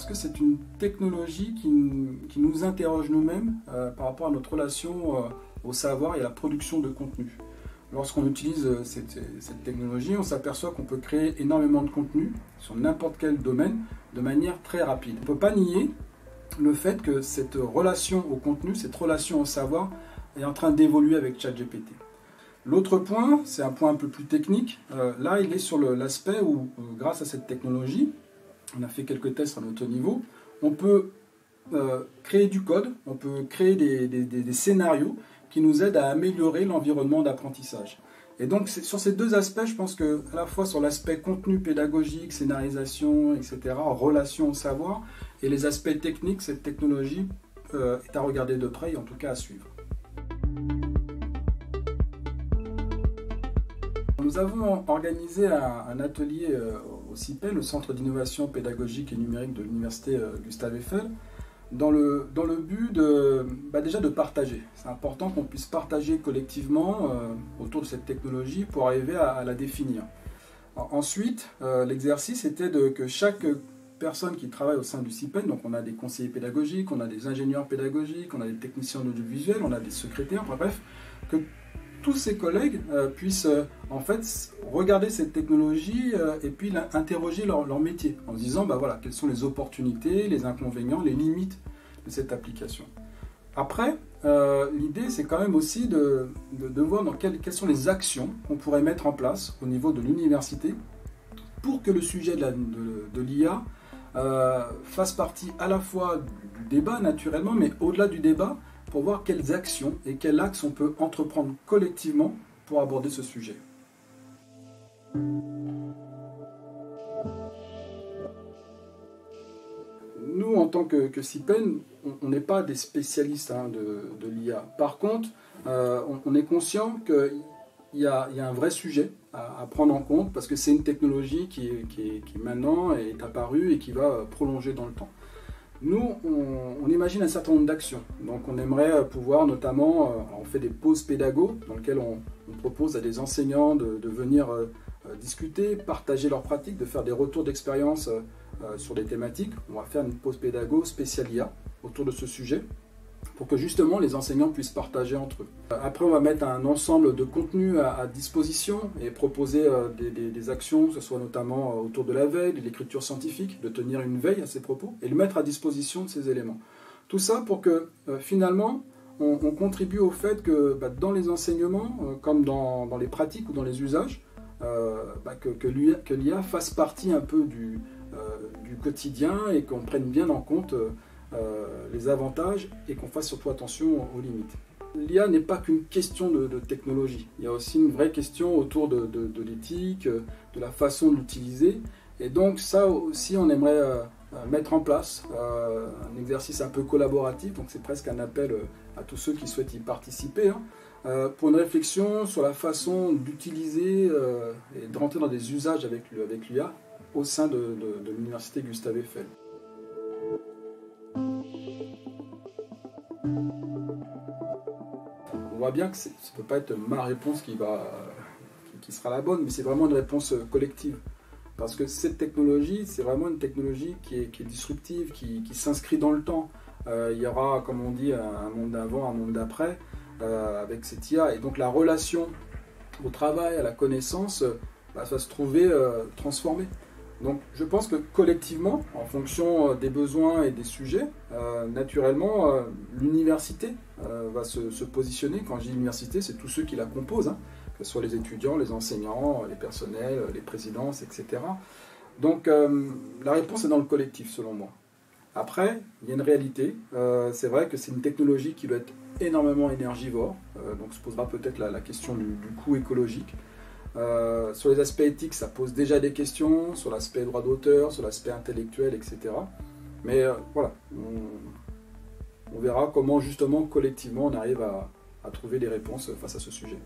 parce que c'est une technologie qui nous interroge nous-mêmes par rapport à notre relation au savoir et à la production de contenu. Lorsqu'on utilise cette technologie, on s'aperçoit qu'on peut créer énormément de contenu sur n'importe quel domaine de manière très rapide. On ne peut pas nier le fait que cette relation au contenu, cette relation au savoir est en train d'évoluer avec ChatGPT. L'autre point, c'est un point un peu plus technique. Là, il est sur l'aspect où, grâce à cette technologie, on a fait quelques tests à notre niveau, on peut créer du code, on peut créer des scénarios qui nous aident à améliorer l'environnement d'apprentissage. Et donc, sur ces deux aspects, je pense que à la fois sur l'aspect contenu pédagogique, scénarisation, etc., relation au savoir, et les aspects techniques, cette technologie est à regarder de près et en tout cas à suivre. Nous avons organisé un atelier au CIPEN, le Centre d'innovation pédagogique et numérique de l'Université Gustave Eiffel, dans le but déjà de partager. C'est important qu'on puisse partager collectivement autour de cette technologie pour arriver à la définir. Ensuite, l'exercice était que chaque personne qui travaille au sein du CIPEN, donc on a des conseillers pédagogiques, on a des ingénieurs pédagogiques, on a des techniciens audiovisuels, on a des secrétaires, bref, que tous ces collègues puissent en fait regarder cette technologie et puis interroger leur métier en se disant voilà, quelles sont les opportunités, les inconvénients, les limites de cette application. Après, l'idée c'est quand même aussi de voir quelles sont les actions qu'on pourrait mettre en place au niveau de l'université pour que le sujet de l'IA fasse partie à la fois du débat naturellement, mais au-delà du débat, pour voir quelles actions et quels axes on peut entreprendre collectivement pour aborder ce sujet. Nous, en tant que CIPEN, on n'est pas des spécialistes de l'IA. Par contre, on est conscient qu'il y a un vrai sujet à prendre en compte parce que c'est une technologie qui maintenant est apparue et qui va prolonger dans le temps. Nous, on imagine un certain nombre d'actions. Donc on aimerait pouvoir notamment, on fait des pauses pédago dans lesquelles on propose à des enseignants de venir discuter, partager leurs pratiques, de faire des retours d'expérience sur des thématiques. On va faire une pause pédago spéciale IA autour de ce sujet pour que justement les enseignants puissent partager entre eux. Après, on va mettre un ensemble de contenus à disposition et proposer des actions, que ce soit notamment autour de la veille, de l'écriture scientifique, de tenir une veille à ces propos et le mettre à disposition de ces éléments. Tout ça pour que finalement on contribue au fait que dans les enseignements, comme dans les pratiques ou dans les usages, que l'IA fasse partie un peu du quotidien et qu'on prenne bien en compte les avantages et qu'on fasse surtout attention aux limites. L'IA n'est pas qu'une question de technologie, il y a aussi une vraie question autour de l'éthique, de la façon de l'utiliser, et donc ça aussi on aimerait mettre en place un exercice un peu collaboratif, donc c'est presque un appel à tous ceux qui souhaitent y participer, pour une réflexion sur la façon d'utiliser et de rentrer dans des usages avec l'IA au sein de l'Université Gustave Eiffel. On voit bien que ça ne peut pas être ma réponse qui sera la bonne, mais c'est vraiment une réponse collective. Parce que cette technologie, c'est vraiment une technologie qui est disruptive, qui s'inscrit dans le temps. Il y aura, comme on dit, un monde d'avant, un monde d'après, avec cette IA. Et donc la relation au travail, à la connaissance, va se trouver transformée. Donc je pense que collectivement, en fonction des besoins et des sujets, naturellement, l'université va se positionner. Quand je dis l'université, c'est tous ceux qui la composent, que ce soit les étudiants, les enseignants, les personnels, les présidences, etc. Donc la réponse est dans le collectif, selon moi. Après, il y a une réalité. C'est vrai que c'est une technologie qui doit être énormément énergivore, donc se posera peut-être la question du coût écologique. Sur les aspects éthiques, ça pose déjà des questions, sur l'aspect droit d'auteur, sur l'aspect intellectuel, etc. Mais voilà, on verra comment justement collectivement on arrive à trouver des réponses face à ce sujet.